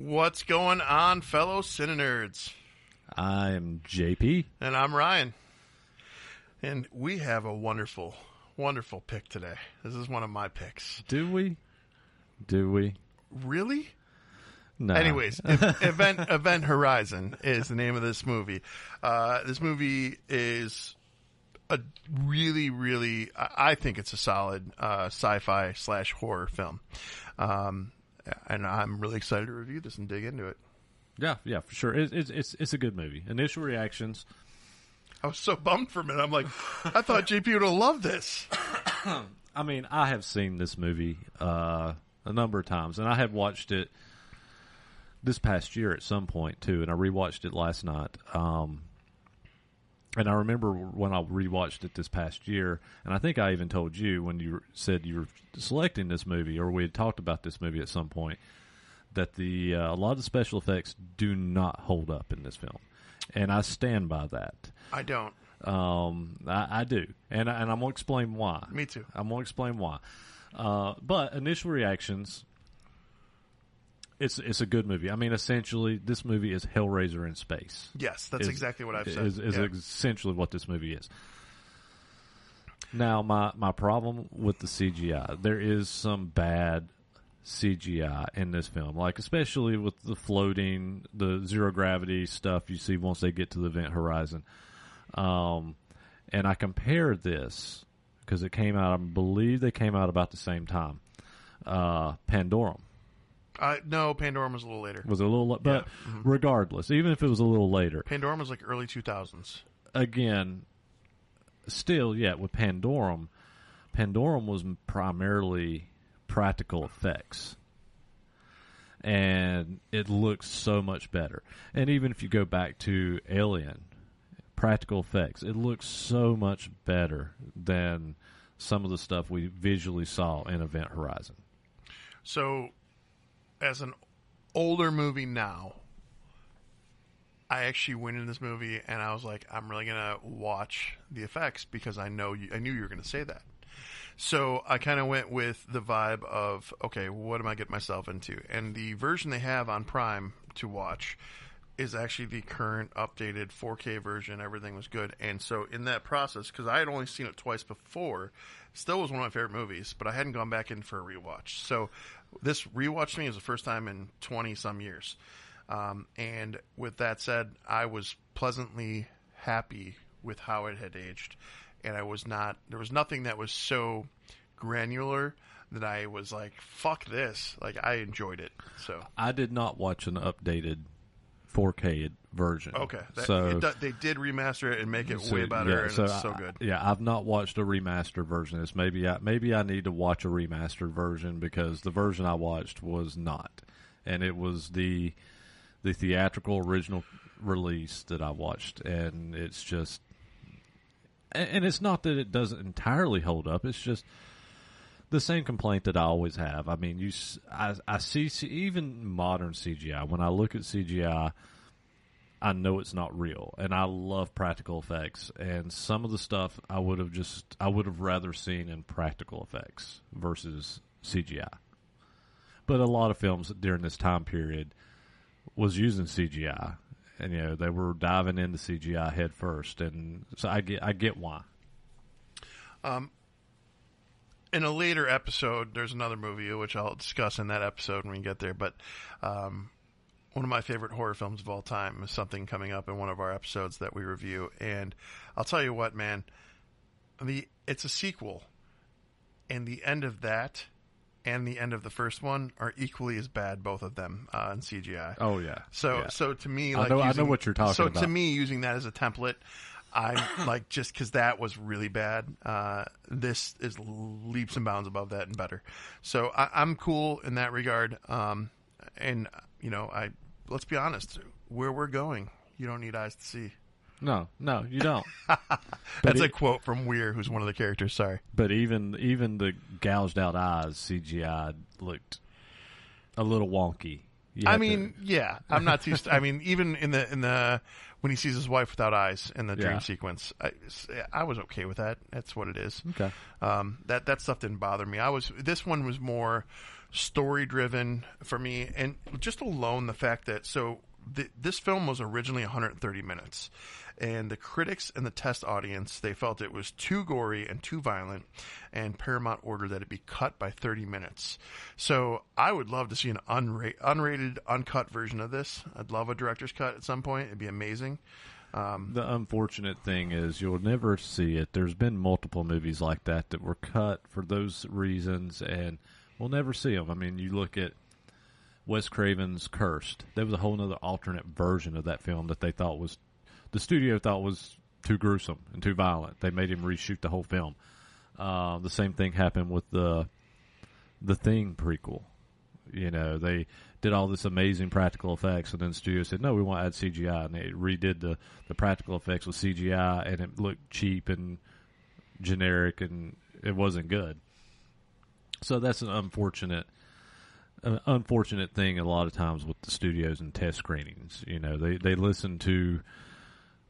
What's going on, fellow CineNerds? I'm JP. And I'm Ryan. And we have a wonderful, wonderful pick today. This is one of my picks. Do we? Really? No. Anyways, Event Horizon is the name of this movie. This movie is a really, really, I think it's a solid sci-fi / horror film. And I'm really excited to review this and dig into it. Yeah, for sure. It's a good movie. Initial reactions. I was so bummed for a minute. I'm like, I thought JP would have loved this. I mean, I have seen this movie a number of times, and I have watched it this past year at some point too, and I rewatched it last night. And I remember when I rewatched it this past year, and I think I even told you when you said you were selecting this movie, or we had talked about this movie at some point, that a lot of the special effects do not hold up in this film, and I stand by that. I don't. I do, and I'm gonna explain why. Me too. I'm gonna explain why. But initial reactions. It's a good movie. I mean, essentially, this movie is Hellraiser in space. Yes, that's exactly what I've said. Is essentially what this movie is. Now, my problem with the CGI, there is some bad CGI in this film, like especially with the floating, the zero gravity stuff you see once they get to the Event Horizon. And I compare this, because it came out, I believe they came out about the same time, Pandorum. No, Pandorum was a little later. Was it a little, but regardless, even if it was a little later, Pandorum was like early 2000s. Again, still, yeah, with Pandorum was primarily practical effects, and it looks so much better. And even if you go back to Alien, practical effects, it looks so much better than some of the stuff we visually saw in Event Horizon. So, as an older movie now, I actually went in this movie and I was like, I'm really gonna watch the effects because I knew you were gonna say that. So I kind of went with the vibe of, okay, what am I getting myself into? And the version they have on Prime to watch is actually the current updated 4K version. Everything was good. And so in that process, because I had only seen it twice before, still was one of my favorite movies, but I hadn't gone back in for a rewatch. So this rewatch to me is the first time in 20-some years. And with that said, I was pleasantly happy with how it had aged. And there was nothing that was so granular that I was like, fuck this. Like, I enjoyed it. So I did not watch an updated 4K version. Okay. So they did remaster it and make it way better, and it's so good. I've not watched a remastered version of this. Maybe I need to watch a remastered version, because the version I watched was not. And it was the theatrical original release that I watched, and it's just... And it's not that it doesn't entirely hold up, it's just the same complaint that I always have. I mean, I see even modern CGI. When I look at CGI, I know it's not real, and I love practical effects. And some of the stuff I would have rather seen in practical effects versus CGI. But a lot of films during this time period was using CGI, and they were diving into CGI head first, and so I get why. In a later episode, there's another movie, which I'll discuss in that episode when we get there, but one of my favorite horror films of all time is something coming up in one of our episodes that we review, and I'll tell you what, man, it's a sequel, and the end of that and the end of the first one are equally as bad, both of them, in CGI. Oh, yeah. So to me, like, I know what you're talking about. So to me, using that as a template, I'm like, just because that was really bad, this is leaps and bounds above that and better. So I'm cool in that regard. And let's be honest, where we're going, you don't need eyes to see. No, you don't. That's a quote from Weir, who's one of the characters. Sorry, but even the gouged out eyes CGI looked a little wonky I mean, yeah, I'm not too. I mean, even in the when he sees his wife without eyes in the dream sequence, I was okay with that. That's what it is. Okay. That stuff didn't bother me. This one was more story driven for me, and just alone the fact that this film was originally 130 minutes, and the critics and the test audience, they felt it was too gory and too violent, and Paramount ordered that it be cut by 30 minutes. So I would love to see an unrated, uncut version of this. I'd love a director's cut at some point. It'd be amazing. The unfortunate thing is you'll never see it. There's been multiple movies like that were cut for those reasons, and we'll never see them. I mean, you look at Wes Craven's Cursed. There was a whole other alternate version of that film that the studio thought was too gruesome and too violent. They made him reshoot the whole film. The same thing happened with the Thing prequel. You know, they did all this amazing practical effects, and then the studio said, no, we want to add CGI. And they redid the practical effects with CGI, and it looked cheap and generic, and it wasn't good. So that's an unfortunate thing a lot of times with the studios and test screenings. You know, they listen to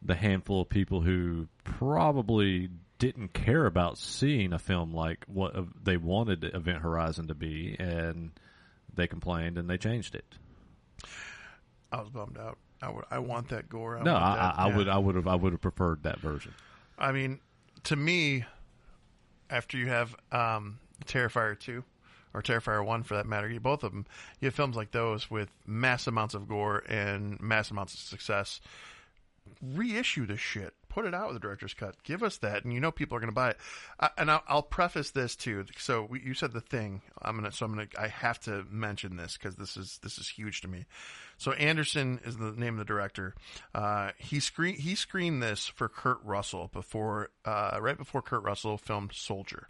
the handful of people who probably didn't care about seeing a film like what they wanted Event Horizon to be, and they complained and they changed it. I was bummed out. I want that gore. I would have preferred that version. I mean, to me, after you have Terrifier 2 or Terrifier 1 for that matter, both of them, you have films like those with mass amounts of gore and mass amounts of success. Reissue this shit. Put it out with a director's cut. Give us that, and you know people are going to buy it. I'll preface this too. So you said The Thing. I have to mention this because this is huge to me. So Anderson is the name of the director. He screened this for Kurt Russell right before Kurt Russell filmed Soldier.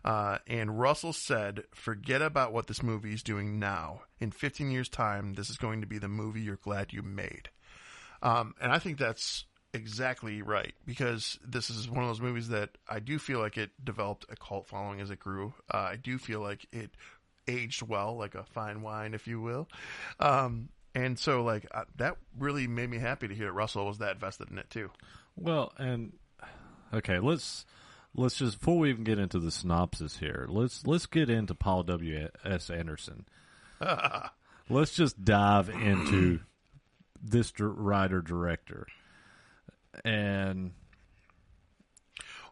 And Russell said, forget about what this movie is doing now. In 15 years' time, this is going to be the movie you're glad you made. And I think that's exactly right, because this is one of those movies that I do feel like it developed a cult following as it grew. I do feel like it aged well, like a fine wine, if you will. And so that really made me happy to hear that Russell was that vested in it too. Well, and okay, let's just, before we even get into the synopsis here, let's get into Paul W.S. Anderson. Let's just dive into this writer-director. And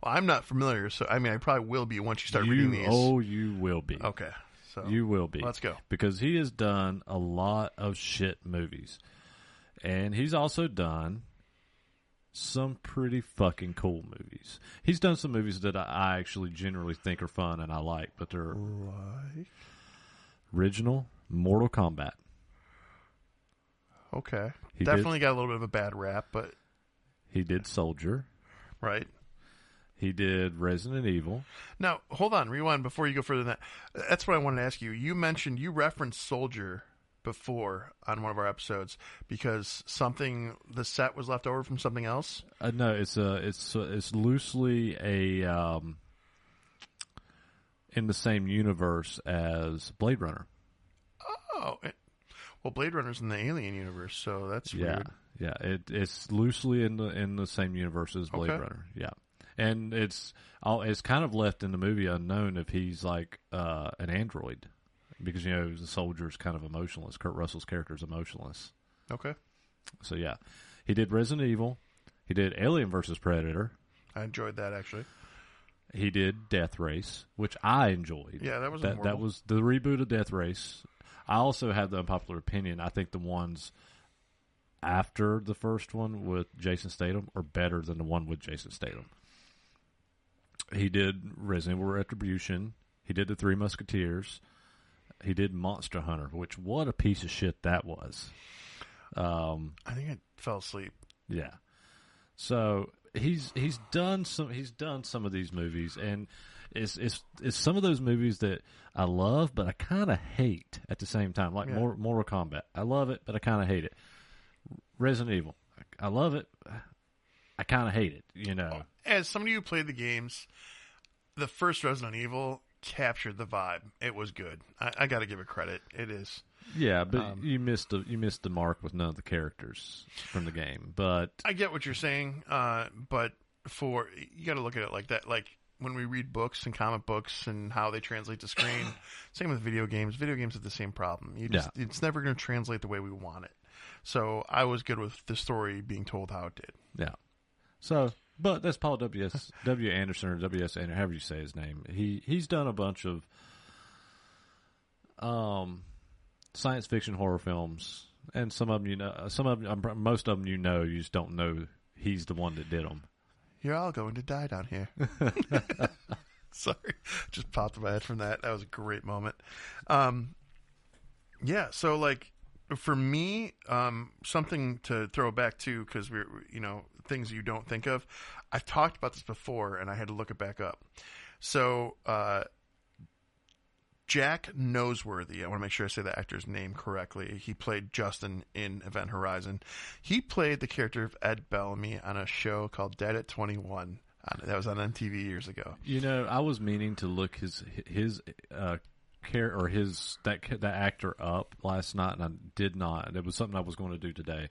well, I'm not familiar, so I mean, I probably will be once you start reading these. Oh, you will be. Okay, so you will be. Let's go, because he has done a lot of shit movies, and he's also done some pretty fucking cool movies. He's done some movies that I actually generally think are fun and I like, but they're original Mortal Kombat. Okay, definitely got a little bit of a bad rap, but he did Soldier, right? He did Resident Evil. Now, hold on, rewind before you go further than that. That's what I wanted to ask you. You referenced Soldier before on one of our episodes because the set was left over from something else. No, it's loosely in the same universe as Blade Runner. Oh. Well, Blade Runner's in the Alien universe, so that's weird. Yeah, it's loosely in the same universe as Blade Runner. Yeah, and it's kind of left in the movie unknown if he's like an android, because the soldier's kind of emotionless. Kurt Russell's character is emotionless. Okay. So yeah, he did Resident Evil. He did Alien vs. Predator. I enjoyed that actually. He did Death Race, which I enjoyed. Yeah, that was that was the reboot of Death Race. I also have the unpopular opinion. I think the ones after the first one with Jason Statham are better than the one with Jason Statham. He did Resident Evil Retribution. He did The Three Musketeers. He did Monster Hunter, which what a piece of shit that was. I think I fell asleep. Yeah. So he's done some of these movies, and it's some of those movies that I love, but I kind of hate at the same time. Like Mortal Kombat, I love it, but I kind of hate it. Resident Evil, I love it, I kind of hate it. As somebody who played the games, the first Resident Evil captured the vibe. It was good. I got to give it credit. It is. Yeah, but you missed the mark with none of the characters from the game. But I get what you're saying. But you got to look at it like that. Like when we read books and comic books and how they translate to screen, same with video games. Video games have the same problem. It's never going to translate the way we want it. So I was good with the story being told how it did. Yeah. So, but that's Paul W.S. W. Anderson or W.S. Anderson, however you say his name. He's done a bunch of science fiction horror films, and some of them most of them you just don't know he's the one that did them. You're all going to die down here. Sorry, just popped in my head from that. That was a great moment. Yeah, so like for me, something to throw back to, because we're things you don't think of. I've talked about this before, and I had to look it back up. So Jack Noseworthy, I want to make sure I say the actor's name correctly. He played Justin in Event Horizon. He played the character of Ed Bellamy on a show called Dead at 21. That was on MTV years ago. I was meaning to look his that actor up last night, and I did not. It was something I was going to do today,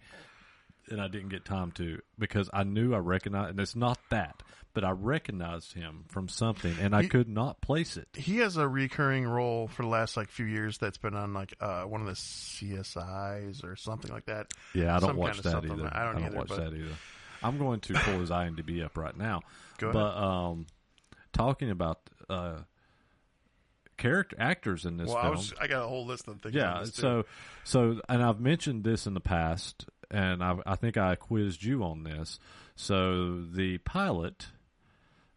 and I didn't get time to, because I knew I recognized, and it's not that, but I recognized him from something, and I could not place it. He has a recurring role for the last few years that's been on one of the CSIs or something like that. Yeah, I don't watch that either. I don't watch that either. I'm going to pull his IMDb up right now. Go ahead. But talking about actors in this film. I got a whole list of things. Yeah, so and I've mentioned this in the past, and I think I quizzed you on this. So the pilot,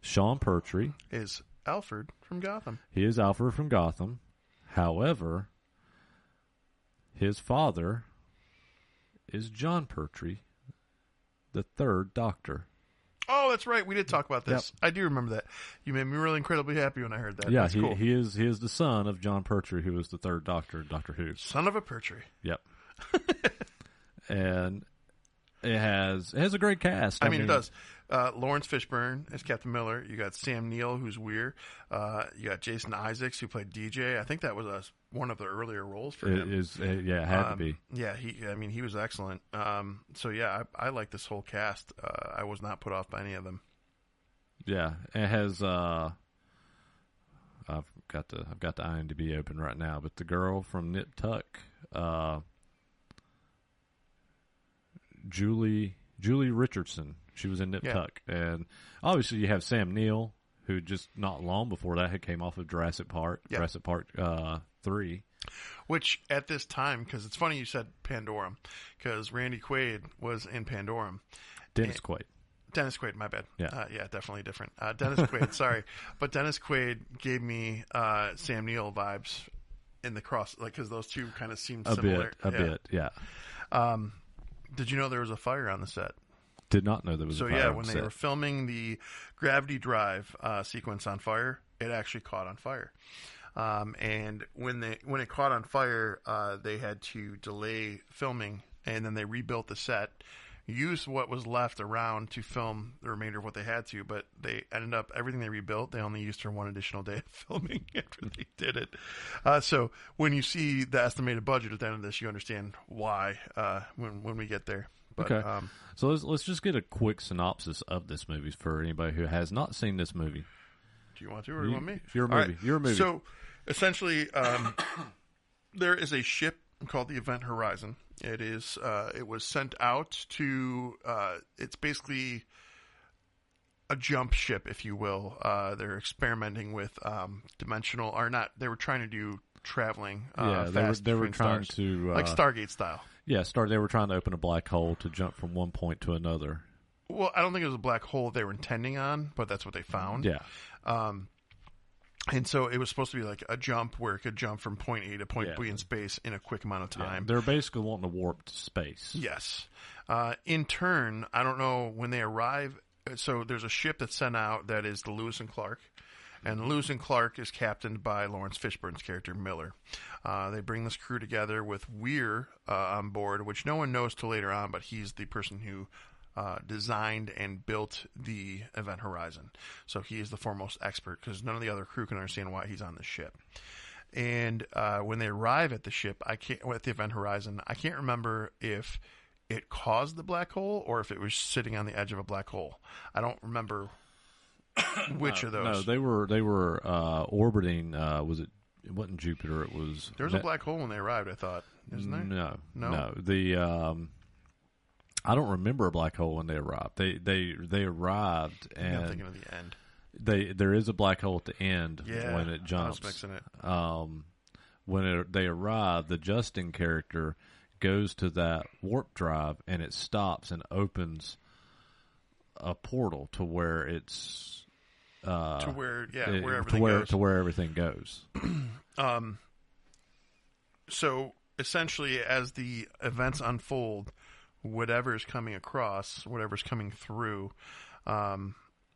Sean Pertwee, is Alfred from Gotham. He is Alfred from Gotham. However, his father is John Pertwee, the third Doctor. Oh, that's right. We did talk about this. Yep. I do remember that. You made me really incredibly happy when I heard that. Yeah, that's cool. He is the son of John Pertwee, who was the third Doctor in Doctor Who. Son of a Pertwee. Yep. And it has a great cast. I mean, it does. Lawrence Fishburne as Captain Miller. You got Sam Neill, who's Weir. You got Jason Isaacs, who played DJ. I think that was one of the earlier roles for him. It had to be. Yeah, he was excellent. So yeah, I like this whole cast. I was not put off by any of them. Yeah, it has. I've got the IMDb open right now, but the girl from Nip Tuck, Julie Richardson. She was in Nip Tuck. And obviously you have Sam Neill, who just not long before that had came off of Jurassic Park, Jurassic Park 3. Which at this time, because it's funny you said Pandorum, because Randy Quaid was in Pandorum. Dennis Quaid, my bad. Yeah, definitely different. Dennis Quaid, sorry. But Dennis Quaid gave me Sam Neill vibes in the Cross, because those two kind of seemed similar. A bit. Did you know there was a fire on the set? Did not know there was a fire on when the they set. were filming the Gravity Drive sequence on fire, it actually caught on fire. And when it caught on fire, they had to delay filming, and then they rebuilt the set, used what was left around to film the remainder of what they had to, but they ended up, everything they rebuilt, they only used for one additional day of filming after they did it. So when you see the estimated budget at the end of this, you understand why when we get there. But, okay. So let's just get a quick synopsis of this movie for anybody who has not seen this movie. Do you want to, or do you want me? Your movie. Right. Your movie. So essentially, there is a ship called the Event Horizon. It was sent out to. It's basically a jump ship, if you will. They're experimenting with dimensional, or not. They were trying to do traveling. They were trying to like Stargate style. Yeah, they were trying to open a black hole to jump from one point to another. Well, I don't think it was a black hole they were intending on, but that's what they found. Yeah. And so it was supposed to be like a jump where it could jump from point A to point B in space in a quick amount of time. They're basically wanting to warp to space. Yes. In turn, I don't know when they arrive. So there's a ship that's sent out that is the Lewis and Clark. And Lewis and Clark is captained by Lawrence Fishburne's character, Miller. They bring this crew together with Weir on board, which no one knows till later on, but he's the person who designed and built the Event Horizon. So he is the foremost expert because none of the other crew can understand why he's on the ship. And when they arrive at the ship, at the Event Horizon, I can't remember if it caused the black hole or if it was sitting on the edge of a black hole. I don't remember which of those. No, they were orbiting. It wasn't Jupiter. It was. There was a black hole when they arrived. I thought, isn't there? No. The I don't remember a black hole when they arrived. They arrived, and I'm thinking of the end. There is a black hole at the end when it jumps. I was mixing it. When they arrive, the Justin character goes to that warp drive, and it stops and opens a portal to where it's where everything goes. So essentially, as the events unfold, whatever's coming across, whatever's coming through, there's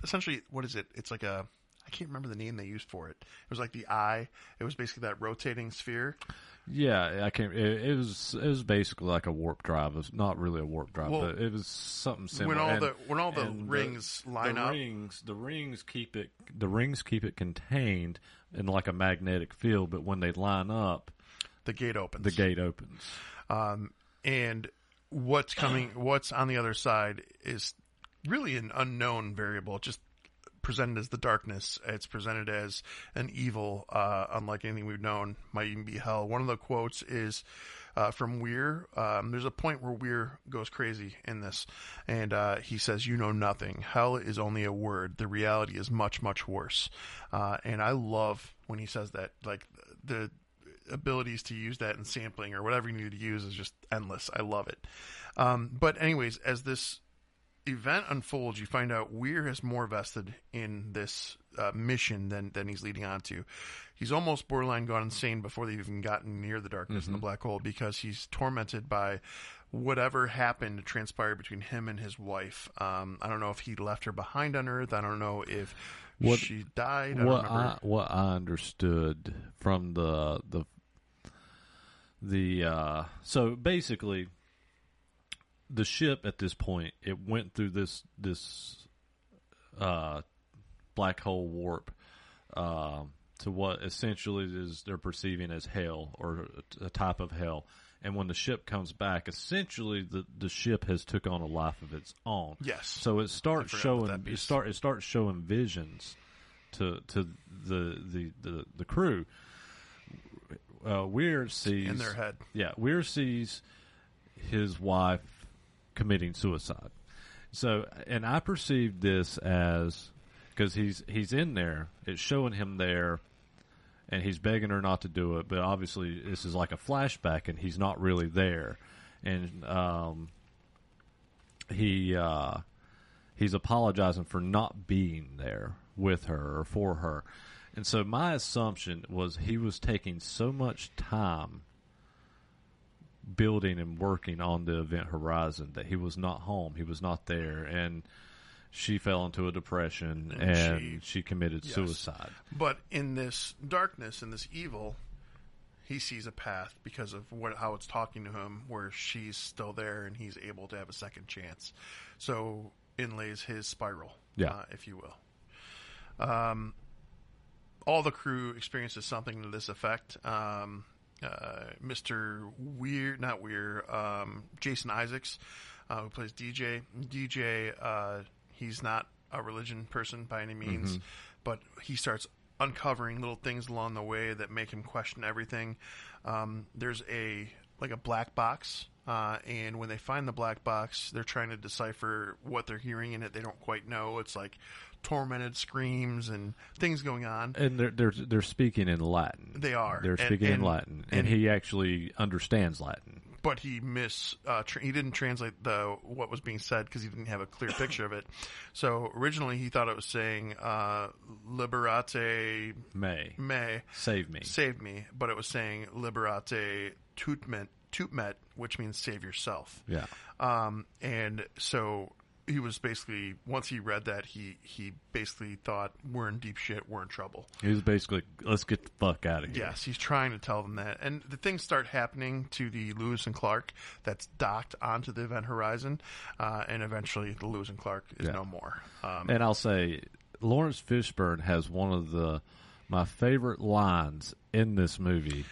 essentially, what is it? It's like I can't remember the name they used for it. It was like the eye. It was basically that rotating sphere. Yeah, I can't. It was basically like a warp drive. It was not really a warp drive, but it was something similar. When all the rings line up, the rings keep it contained in like a magnetic field. But when they line up, the gate opens. And what's on the other side is really an unknown variable. Just presented as the darkness. It's presented as an evil, unlike anything we've known. Might even be hell. One of the quotes is from Weir. There's a point where Weir goes crazy in this, and he says, "You know nothing. Hell is only a word. The reality is much, much worse." And I love when he says that. Like the abilities to use that in sampling or whatever you need to use is just endless. I love it. But anyways, as this event unfolds, you find out Weir has more vested in this mission than he's leading on to. He's almost borderline gone insane before they've even gotten near the darkness and the black hole, because he's tormented by whatever happened to transpire between him and his wife. I don't know if he left her behind on Earth. I don't know if she died. What I understood from so basically, the ship at this point, it went through this black hole warp to what essentially is they're perceiving as hell, or a type of hell. And when the ship comes back, essentially the ship has took on a life of its own. Yes. So it starts showing visions to the crew. Weir sees in their head. Yeah, Weir sees his wife committing suicide. So, and I perceived this as, because he's in there, it's showing him there, and he's begging her not to do it, but obviously this is like a flashback, and he's not really there, and he's apologizing for not being there with her or for her. And so my assumption was he was taking so much time building and working on the Event Horizon that he was not home. He was not there. And she fell into a depression and she committed suicide. But in this darkness and this evil, he sees a path because of how it's talking to him, where she's still there and he's able to have a second chance. So inlays his spiral, if you will. All the crew experiences something to this effect. Mr. Jason Isaacs, who plays DJ. DJ, he's not a religion person by any means, but he starts uncovering little things along the way that make him question everything. There's a black box, and when they find the black box, they're trying to decipher what they're hearing in it. They don't quite know. It's like tormented screams and things going on. And they're speaking in Latin. They are. They're speaking in Latin, and he actually understands Latin. But he he didn't translate what was being said because he didn't have a clear picture of it. So originally he thought it was saying "Liberate me, save me," but it was saying "Liberate tutmet," which means save yourself. Yeah. And so he was basically, once he read that, he basically thought, we're in deep shit, we're in trouble. He was basically, let's get the fuck out of here. Yes, he's trying to tell them that. And the things start happening to the Lewis and Clark that's docked onto the Event Horizon, and eventually the Lewis and Clark is no more. And I'll say, Lawrence Fishburne has one of my favorite lines in this movie.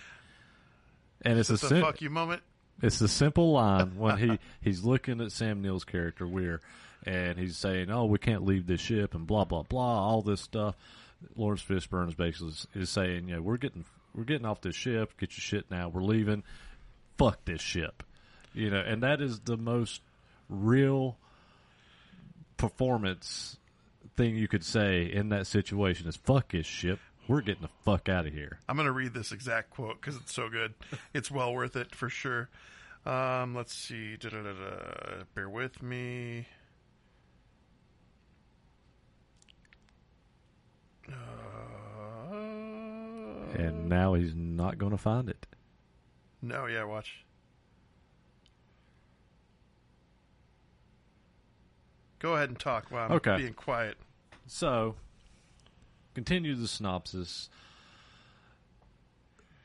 And it's a fuck you moment. It's a simple line when he's looking at Sam Neill's character, Weir, and he's saying, "Oh, we can't leave this ship," and blah blah blah, all this stuff. Lawrence Fishburne is basically saying, "You know, we're getting off this ship. Get your shit now. We're leaving. Fuck this ship." You know, and that is the most real performance thing you could say in that situation is "fuck this ship. We're getting the fuck out of here." I'm going to read this exact quote because it's so good. It's well worth it for sure. Let's see. Bear with me. And now he's not going to find it. No, yeah, watch. Go ahead and talk while I'm being quiet. So, continue the synopsis.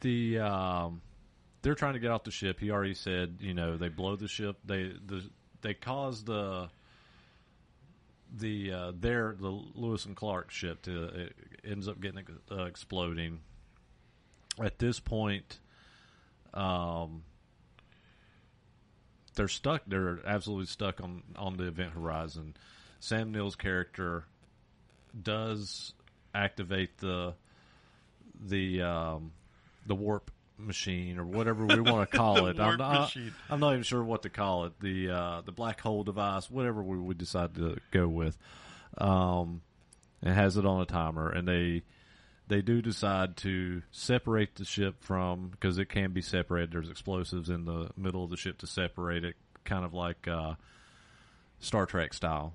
They're trying to get off the ship. He already said, you know, they blow the ship. They cause the Lewis and Clark ship to it ends up getting exploding. At this point, they're stuck. They're absolutely stuck on the Event Horizon. Sam Neill's character does activate the warp machine or whatever we want to call it. I'm not even sure what to call it. The black hole device, whatever we would decide to go with. It has it on a timer, and they do decide to separate the ship from, because it can be separated. There's explosives in the middle of the ship to separate it, kind of like Star Trek style.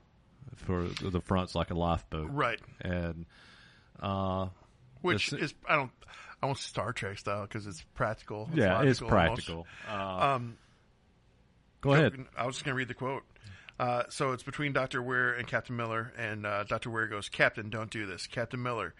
For the front's like a lifeboat, right? And which is I want Star Trek style because it's practical. It's practical. Go ahead. I was just going to read the quote. So it's between Dr. Weir and Captain Miller, and Dr. Weir goes, "Captain, don't do this." Captain Miller,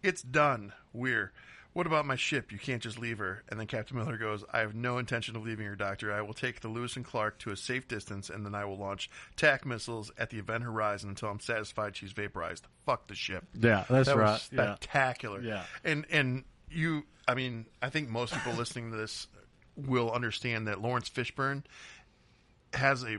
"It's done." Weir, "What about my ship? You can't just leave her." And then Captain Miller goes, "I have no intention of leaving her, Doctor. I will take the Lewis and Clark to a safe distance, and then I will launch TAC missiles at the Event Horizon until I'm satisfied she's vaporized. Fuck the ship." Yeah, that right. was spectacular. Yeah. And you, I mean, I think most people listening to this will understand that Lawrence Fishburne has a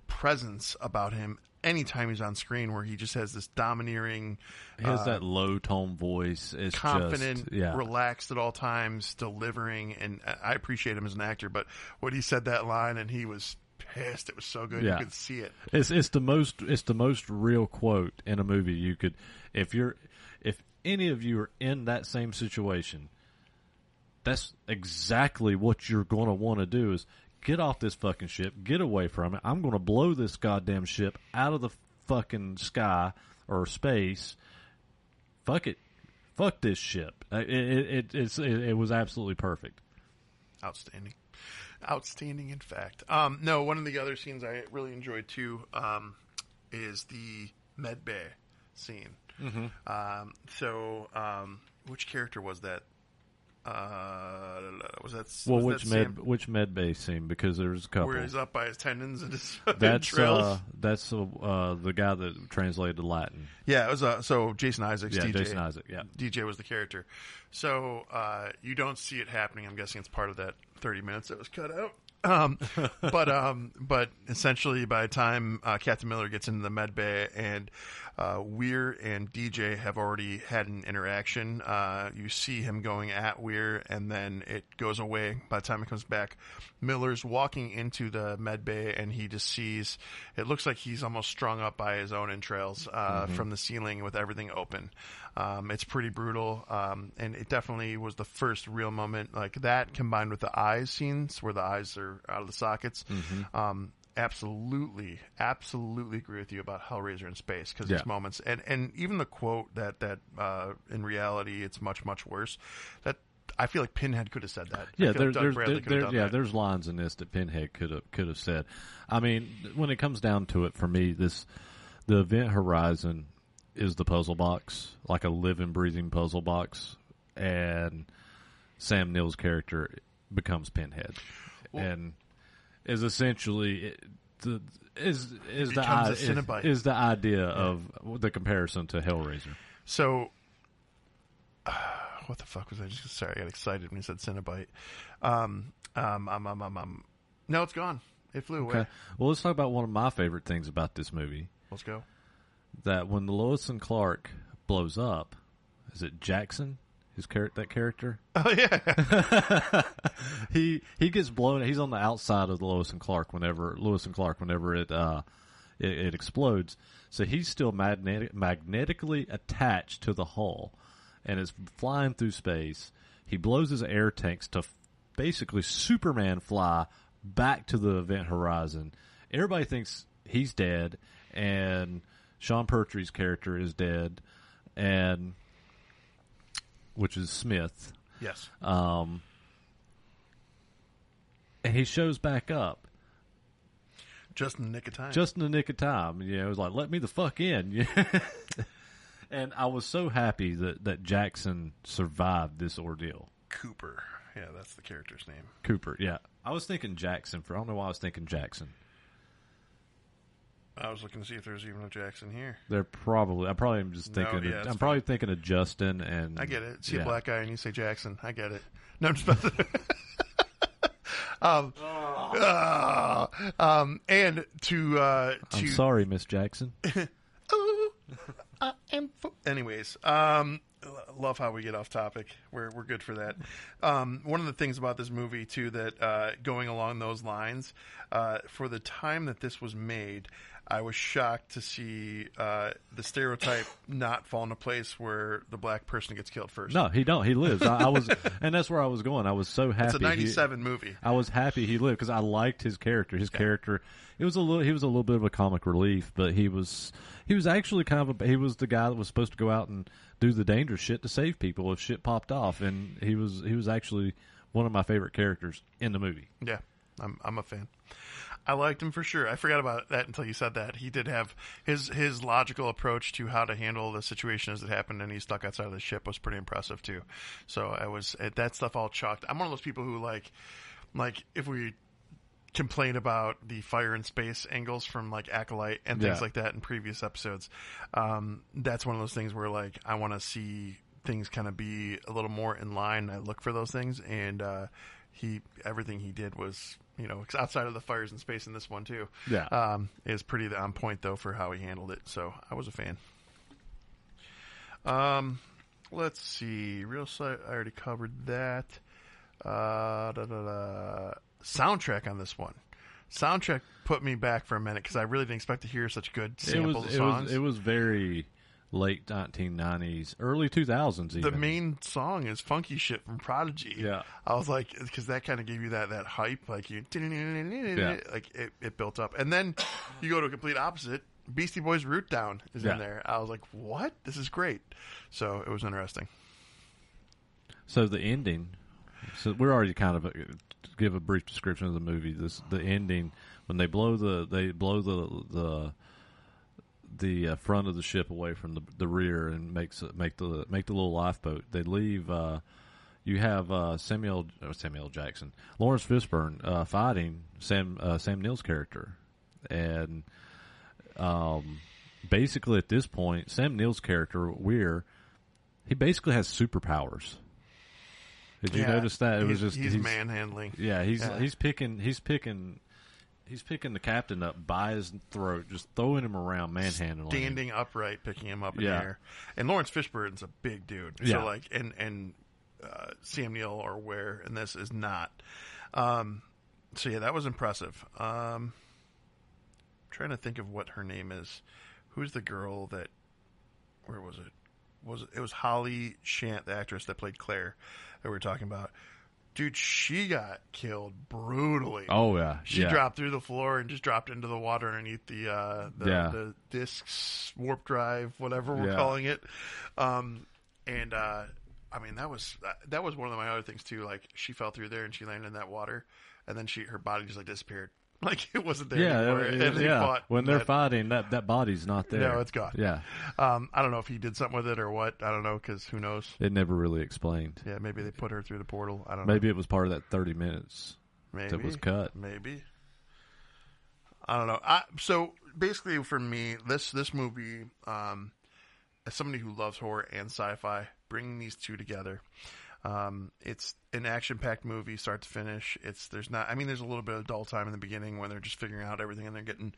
presence about him anytime he's on screen where he just has this domineering, he has that low tone voice. It's confident, relaxed at all times, delivering, and I appreciate him as an actor, but when he said that line and he was pissed, it was so good. You could see it. It's the most real quote in a movie you could, if any of you are in that same situation, that's exactly what you're going to want to do is get off this fucking ship, get away from it. I'm going to blow this goddamn ship out of the fucking sky or space. Fuck it. Fuck this ship. It was absolutely perfect. Outstanding. Outstanding, in fact. No, one of the other scenes I really enjoyed, too, is the med bay scene. Mm-hmm. Which character was that? Which med bay scene? Because there's a couple. Where he's up by his tendons and his that's trails. That's the guy that translated to Latin. Yeah, it was so Jason Isaacs. Yeah, DJ. Jason Isaac. Yeah, DJ was the character. So you don't see it happening. I'm guessing it's part of that 30 minutes that was cut out. But essentially, by the time Captain Miller gets into the med bay and Weir and DJ have already had an interaction, you see him going at Weir, and then it goes away. By the time it comes back, Miller's walking into the med bay, and he just sees it looks like he's almost strung up by his own entrails from the ceiling with everything open. It's pretty brutal, and it definitely was the first real moment like that, combined with the eyes scenes where the eyes are out of the sockets. Absolutely agree with you about Hellraiser in space, because these moments, and even the quote that in reality it's much, much worse, that I feel like Pinhead could have said that. Yeah, I feel like Doug Bradley could have done that. There's lines in this that Pinhead could have said. I mean, when it comes down to it, for me, the Event Horizon is the puzzle box, like a living, breathing puzzle box, and Sam Neill's character becomes Pinhead, and is essentially is the idea of the comparison to Hellraiser. So, what the fuck was I just? Sorry, I got excited when you said Cenobite. No, it's gone. It flew away. Okay. Well, let's talk about one of my favorite things about this movie. Let's go. That when the Lois and Clark blows up, is it Jackson? That character? Oh yeah. he gets blown. He's on the outside of the Lois and Clark whenever it explodes. So he's still magnetically attached to the hull, and it's flying through space. He blows his air tanks to basically Superman fly back to the Event Horizon. Everybody thinks he's dead, and Sean Pertwee's character is dead, and which is Smith. Yes. And he shows back up. Just in the nick of time. Just in the nick of time. You know, it was like, let me the fuck in. And I was so happy that Jackson survived this ordeal. Cooper. Yeah, that's the character's name. Cooper, yeah. I was thinking Jackson. I don't know why I was thinking Jackson. I was looking to see if there's even a Jackson here. I probably am just thinking. No, yeah, I'm probably thinking of Justin and. I get it. See a black guy and you say Jackson. I get it. No, I'm just about to. And to. I'm sorry, Miss Jackson. Anyways, love how we get off topic. We're good for that. One of the things about this movie too that going along those lines, for the time that this was made, I was shocked to see the stereotype not fall into place where the black person gets killed first. No, he don't. He lives. I was, and that's where I was going. I was so happy. It's a '97 movie. I was happy he lived because I liked his character. His character, he was a little bit of a comic relief, but he was actually he was the guy that was supposed to go out and do the dangerous shit to save people if shit popped off, and he was actually one of my favorite characters in the movie. Yeah, I'm a fan. I liked him for sure. I forgot about that until you said that. He did have his logical approach to how to handle the situation as it happened, and he stuck outside of the ship was pretty impressive too. So I was that stuff all chalked. I'm one of those people who like if we complain about the fire in space angles from like Acolyte and things like that in previous episodes. That's one of those things where like I want to see things kind of be a little more in line. I look for those things, and everything he did was, you know, outside of the fires in space in this one too. Yeah, is pretty on point though for how he handled it. So I was a fan. Let's see. Real Sight, I already covered that. Soundtrack on this one. Soundtrack put me back for a minute because I really didn't expect to hear such good samples of songs. It was very late 1990s, early 2000s even. The main song is Funky Shit from Prodigy. Yeah. I was like, because that kind of gave you that hype, like you, like it built up. And then you go to a complete opposite. Beastie Boys' Root Down is in there. I was like, what? This is great. So it was interesting. So the ending, so we're already kind of give a brief description of the movie. The ending when they blow the front of the ship away from the rear and make the little lifeboat. They leave. You have Samuel Jackson, Lawrence Fishburne fighting Sam Neill's character, and basically at this point, Sam Neill's character Weir, he basically has superpowers. Did you notice that? It was just he's manhandling. Yeah, he's picking the captain up by his throat, just throwing him around, manhandling, standing upright, picking him up in the air. And Lawrence Fishburne's a big dude. So like, and Sam Neill or Ware in this is not. So yeah, that was impressive. Trying to think of what her name is. Who's the girl that? Where was it? It was Holly Shant, the actress that played Claire, that we were talking about. Dude, she got killed brutally. Oh yeah, she dropped through the floor and just dropped into the water underneath the discs, warp drive, whatever we're calling it. And I mean, that was one of my other things too. Like, she fell through there and she landed in that water, and then her body just like disappeared. Like, it wasn't there anymore. And they fought when they're fighting, that body's not there. No, it's gone. Yeah. I don't know if he did something with it or what. I don't know, because who knows? It never really explained. Yeah, maybe they put her through the portal. I don't know. Maybe it was part of that 30 minutes that was cut. Maybe. I don't know. So basically, for me, this movie, as somebody who loves horror and sci-fi, bringing these two together, it's an action-packed movie, start to finish. There's a little bit of dull time in the beginning when they're just figuring out everything and they're getting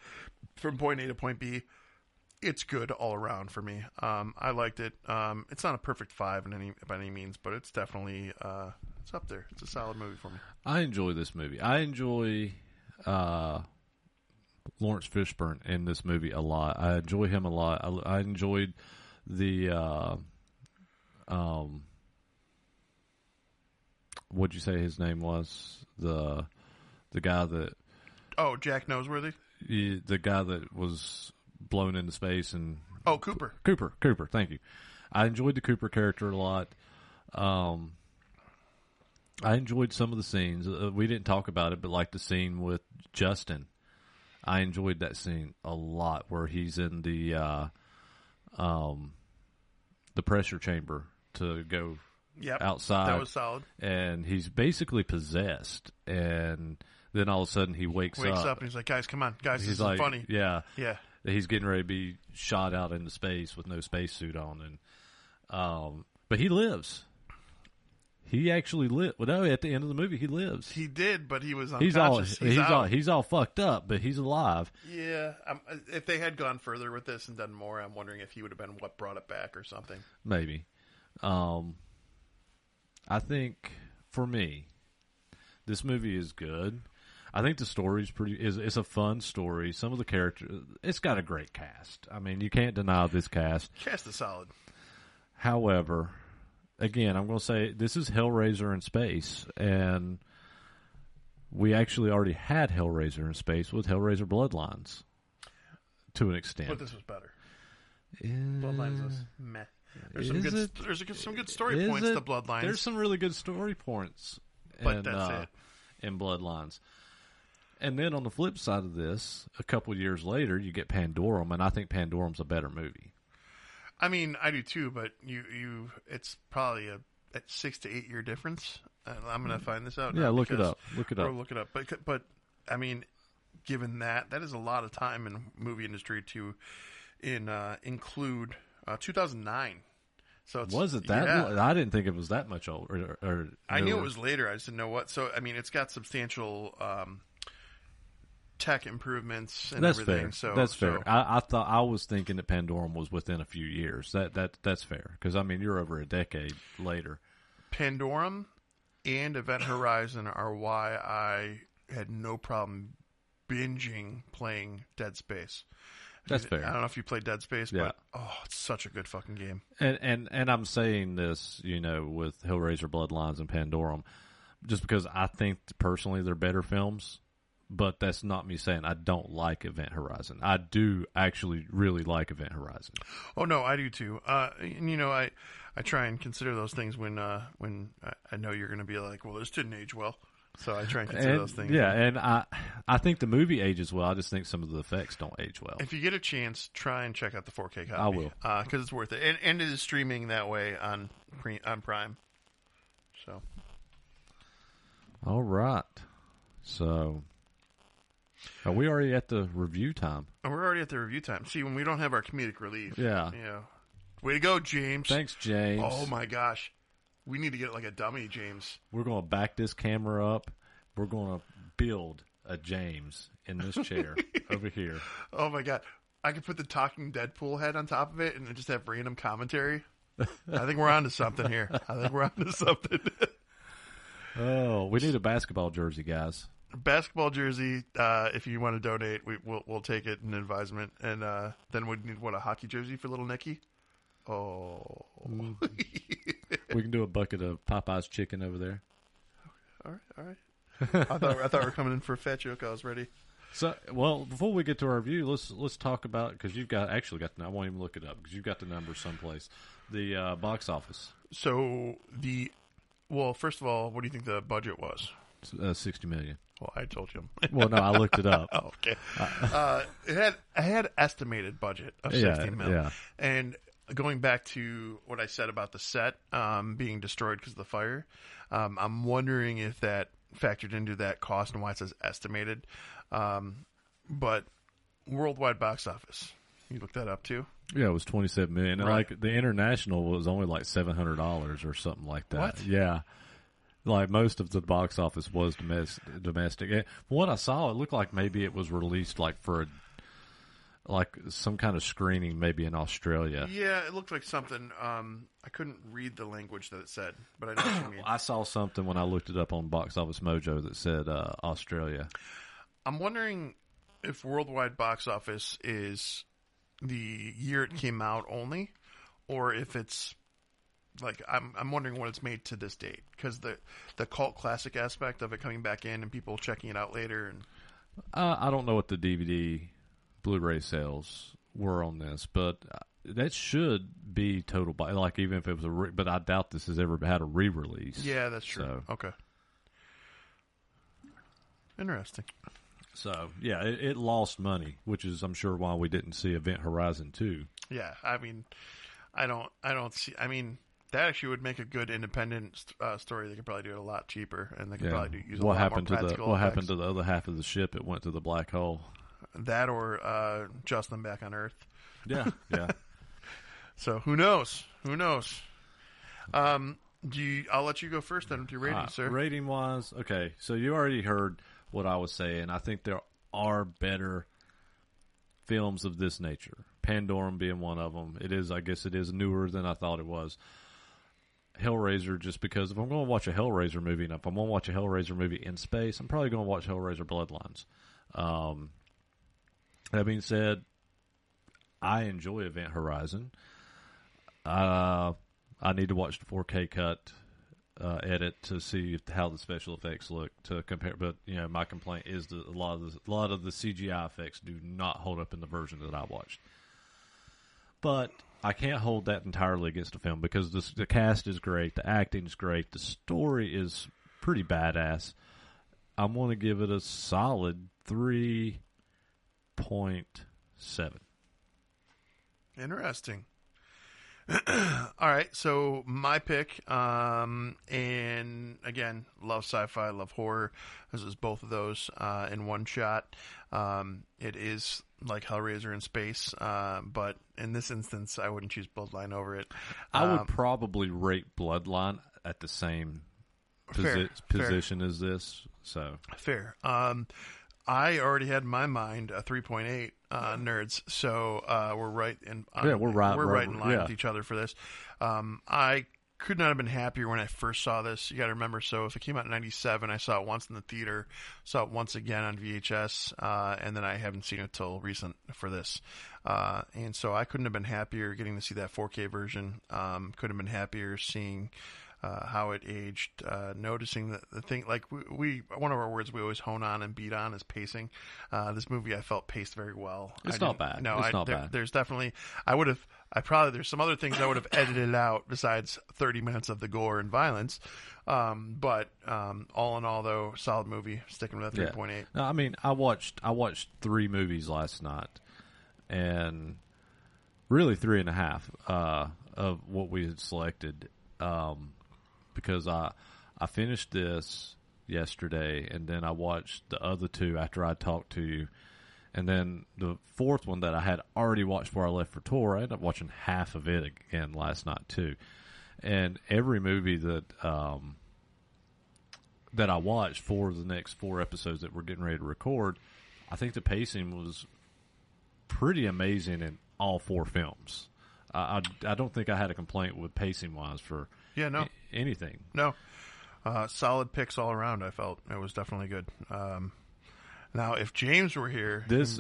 from point A to point B. It's good all around for me. I liked it. It's not a perfect 5 by any means, but it's definitely it's up there. It's a solid movie for me. I enjoy this movie. I enjoy Lawrence Fishburne in this movie a lot. I enjoy him a lot. I enjoyed the what'd you say his name was? The guy that... Oh, Jack Noseworthy? The guy that was blown into space and... Oh, Cooper. Cooper, thank you. I enjoyed the Cooper character a lot. I enjoyed some of the scenes. We didn't talk about it, but like the scene with Justin. I enjoyed that scene a lot where he's in the pressure chamber to go... Yep, outside. That was solid. And he's basically possessed. And then all of a sudden he wakes up and he's like, guys, come on. Guys, he's this like, is funny. Yeah. Yeah. He's getting ready to be shot out into space with no spacesuit on. And but he lives. He actually lived. Well, no, at the end of the movie, he lives. He did, but he was unconscious. He's all fucked up, but he's alive. Yeah. If they had gone further with this and done more, I'm wondering if he would have been what brought it back or something. Maybe. I think, for me, this movie is good. I think the story is a fun story. Some of the characters, it's got a great cast. I mean, you can't deny this cast. Cast is solid. However, again, I'm going to say this is Hellraiser in space, and we actually already had Hellraiser in space with Hellraiser Bloodlines, to an extent. But this was better. Bloodlines was meh. There's some good story points to Bloodlines. There's some really good story points, but that's it. In Bloodlines. And then on the flip side of this, a couple years later, you get Pandorum, and I think Pandorum's a better movie. I mean, I do too, but it's probably a 6 to 8 year difference. I'm going to find this out. Yeah, look it up. Look it up. But I mean, given that is a lot of time in movie industry to include 2009. So was it that? Yeah. I didn't think it was that much older. Or I knew it was later. I just didn't know what. So I mean, it's got substantial tech improvements and everything. Fair. That's fair. I was thinking that Pandorum was within a few years. That's fair, because I mean you're over a decade later. Pandorum and Event Horizon are why I had no problem binging playing Dead Space. That's fair. I don't know if you played Dead Space, but it's such a good fucking game. And I'm saying this, with Hellraiser Bloodlines and Pandorum, just because I think personally they're better films, but that's not me saying I don't like Event Horizon. I do actually really like Event Horizon. Oh no, I do too. And I try and consider those things when I know you're going to be like, well, this didn't age well. So I try and consider those things. Yeah, and I think the movie ages well. I just think some of the effects don't age well. If you get a chance, try and check out the 4K copy. I will. Because it's worth it. And it is streaming that way on Prime. So. All right. So, are we already at the review time? We're already at the review time. See, when we don't have our comedic relief. Yeah. Way to go, James. Thanks, James. Oh, my gosh. We need to get like a dummy, James. We're going to back this camera up. We're going to build a James in this chair over here. Oh, my God. I could put the talking Deadpool head on top of it and just have random commentary. I think we're on to something here. Oh, we need a basketball jersey, guys. Basketball jersey, if you want to donate, we'll take it in advisement. And then we'd need, a hockey jersey for little Nicky? Oh. We can do a bucket of Popeye's chicken over there. All right. I thought we were coming in for a fat joke. I was ready. So, well, before we get to our review, let's talk about, because you've got I won't even look it up because you've got the numbers someplace. The box office. So first of all, what do you think the budget was? $60 million. Well, I told you. Well, no, I looked it up. Oh, okay. It had estimated budget of $60 million. Yeah. And going back to what I said about the set being destroyed because of the fire, I'm wondering if that factored into that cost and why it says estimated. But worldwide box office, you looked that up too? Yeah, it was $27 million. And Right. like the international was only like $700 or something like that. What? Yeah. Like most of the box office was domestic. And from what I saw, it looked like maybe it was released like for some kind of screening, maybe in Australia. Yeah, it looked like something. I couldn't read the language that it said, but I know what you mean. I saw something when I looked it up on Box Office Mojo that said Australia. I'm wondering if worldwide box office is the year it came out only, or if it's like I'm wondering what it's made to this date, because the cult classic aspect of it coming back in and people checking it out later. And I don't know what the DVD Blu-ray sales were on this, but that should be total like even if it was but I doubt this has ever had a re-release. Yeah, that's true. So. Okay. Interesting. So, yeah, it lost money, which is, I'm sure, why we didn't see Event Horizon 2. Yeah, I mean, I don't see. I mean, that actually would make a good independent story. They could probably do it a lot cheaper, and they could probably use a lot more practical What effects. happened to the other half of the ship? It went to the black hole. That or Justin back on Earth. Yeah, yeah. So who knows? Who knows? I'll let you go first then with your rating, sir. Rating wise, okay. So you already heard what I was saying. I think there are better films of this nature. Pandorum being one of them. I guess it is newer than I thought it was. Hellraiser, just because if I'm going to watch a Hellraiser movie, and if I'm going to watch a Hellraiser movie in space, I'm probably going to watch Hellraiser Bloodlines. That being said, I enjoy Event Horizon. I need to watch the 4K cut edit to see how the special effects look to compare. But my complaint is that a lot of the CGI effects do not hold up in the version that I watched. But I can't hold that entirely against the film because the cast is great, the acting is great, the story is pretty badass. I'm going to give it a solid 3.7. Interesting. All right, so my pick, and again, love sci-fi, love horror. This is both of those in one shot. It is like Hellraiser in space, but in this instance, I wouldn't choose Bloodline over it. I would probably rate Bloodline at the same position as this. So fair. I already had in my mind a 3.8 nerds, so we're right in. We're right in line with each other for this. I could not have been happier when I first saw this. You got to remember, so if it came out in '97, I saw it once in the theater, saw it once again on VHS, and then I haven't seen it till recent for this. And so I couldn't have been happier getting to see that 4K version. Couldn't have been happier seeing how it aged, noticing the thing, like we one of our words we always hone on and beat on is pacing. This movie I felt paced very well. It's not bad. No, it's not bad. There's definitely, there's some other things I would have edited out besides 30 minutes of the gore and violence. But all in all, though, solid movie, sticking with that 3.8. Yeah. No, I mean, I watched 3 movies last night, and really 3.5 of what we had selected. Because I finished this yesterday, and then I watched the other 2 after I talked to you. And then the 4th one that I had already watched before I left for tour, I ended up watching half of it again last night, too. And every movie that I watched for the next 4 episodes that we're getting ready to record, I think the pacing was pretty amazing in all 4 films. I don't think I had a complaint with pacing-wise for anything. No. Solid picks all around, I felt. It was definitely good. Now, if James were here... let's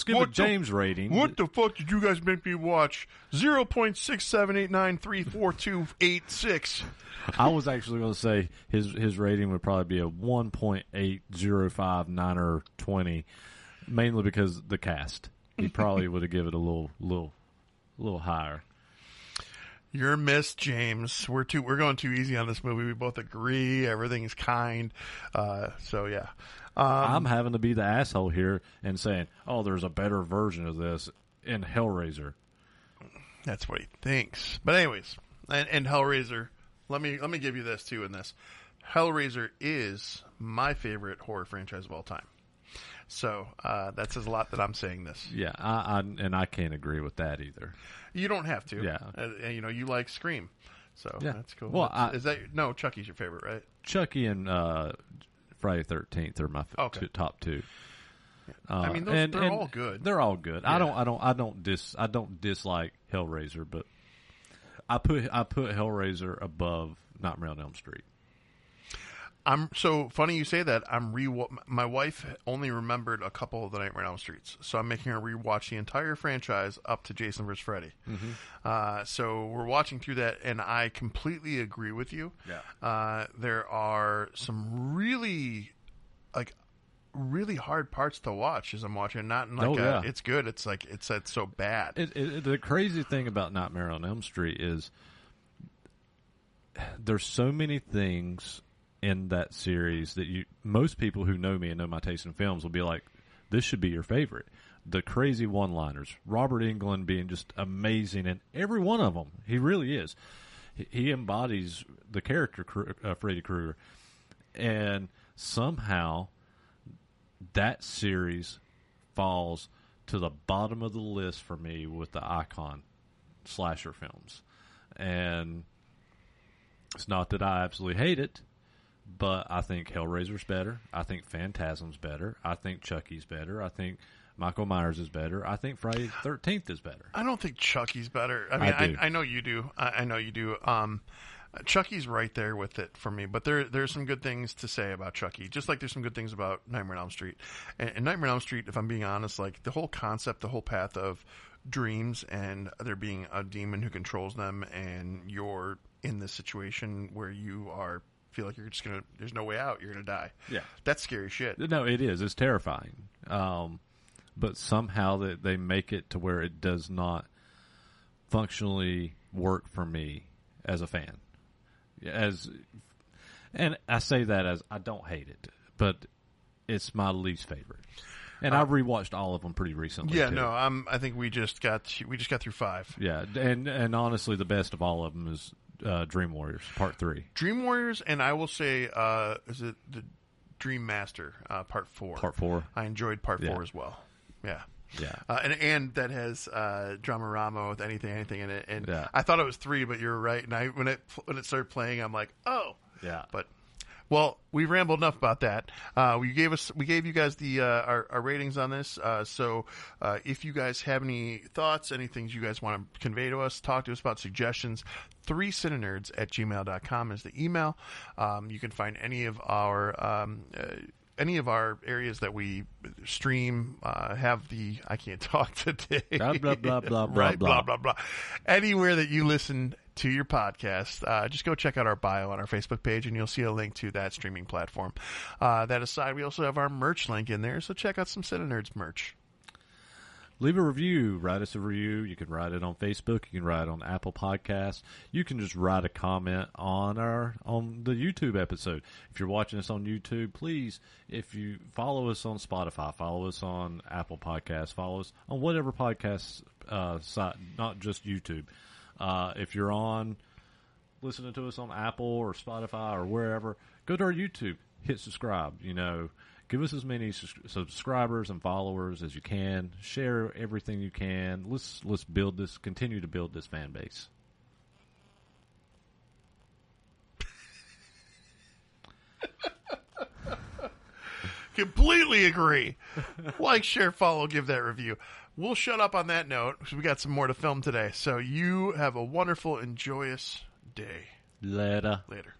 give a James rating. What the fuck did you guys make me watch? 0.678934286. I was actually going to say his rating would probably be a 1.8059 20, mainly because the cast. He probably would have given it a little higher. You're missed, James. We're going too easy on this movie. We both agree. Everything is kind. So yeah. I'm having to be the asshole here and saying, "Oh, there's a better version of this in Hellraiser." That's what he thinks. But anyways, and Hellraiser. Let me give you this too. In this, Hellraiser is my favorite horror franchise of all time. So that says a lot that I'm saying this. Yeah, I can't agree with that either. You don't have to. Yeah, you like Scream, so yeah. That's cool. Well, no, Chucky's your favorite, right? Chucky and Friday the 13th are my top two. I mean, they're all good. They're all good. Yeah. I don't dislike Hellraiser, but I put Hellraiser above Nightmare on Elm Street. I'm so funny you say that. My wife only remembered a couple of the Nightmare on Elm Streets, so I'm making her rewatch the entire franchise up to Jason vs. Freddy. Mm-hmm. So we're watching through that, and I completely agree with you. Yeah. There are some really hard parts to watch as I'm watching. Not in like it's good. It's like it's so bad. The crazy thing about Nightmare on Elm Street is there's so many things in that series that most people who know me and know my taste in films will be like, this should be your favorite. The crazy one-liners, Robert Englund being just amazing in every one of them. He really is. He embodies the character Freddy Krueger, and somehow that series falls to the bottom of the list for me with the icon slasher films. And it's not that I absolutely hate it, but I think Hellraiser's better. I think Phantasm's better. I think Chucky's better. I think Michael Myers is better. I think Friday the 13th is better. I don't think Chucky's better. I mean, I know you do. I know you do. Chucky's right there with it for me, but there's some good things to say about Chucky, just like there's some good things about Nightmare on Elm Street. And Nightmare on Elm Street, if I'm being honest, like the whole concept, the whole path of dreams and there being a demon who controls them, and you're in this situation where you feel like you're just there's no way out, you're gonna die. Yeah, that's scary shit. No, it is. It's terrifying. But somehow they make it to where it does not functionally work for me as a fan. And I say that as I don't hate it, but it's my least favorite. And I've rewatched all of them pretty recently. Yeah, too. no, I think we just got through 5. Yeah, and honestly, the best of all of them is Dream Warriors Part 3. Dream Warriors, and I will say, is it the Dream Master Part 4? Part 4. I enjoyed Part 4 as well. Yeah. Yeah. And that has Dramarama with anything in it. And I thought it was 3, but you're right. And when it started playing, I'm like, oh. Yeah. But well, we rambled enough about that. We gave you guys the our ratings on this. So if you guys have any thoughts, any things you guys want to convey to us, talk to us about suggestions, 3cinenerds@gmail.com is the email. You can find any of our areas that we stream, have the I can't talk today. Blah, blah, blah, blah, right, blah, blah, blah, blah. Anywhere that you listen to your podcast, just go check out our bio on our Facebook page, and you'll see a link to that streaming platform. That aside, we also have our merch link in there, so check out some CineNerds merch. Leave a review. Write us a review. You can write it on Facebook. You can write it on Apple Podcasts. You can just write a comment on the YouTube episode. If you're watching us on YouTube, please, if you follow us on Spotify, follow us on Apple Podcasts, follow us on whatever podcast site, not just YouTube. If you're listening to us on Apple or Spotify or wherever, go to our YouTube, hit subscribe. Give us as many subscribers and followers as you can. Share everything you can. Let's continue to build this fan base. Completely agree. Like, share, follow, give that review. We'll shut up on that note because we got some more to film today. So you have a wonderful and joyous day. Later. Later.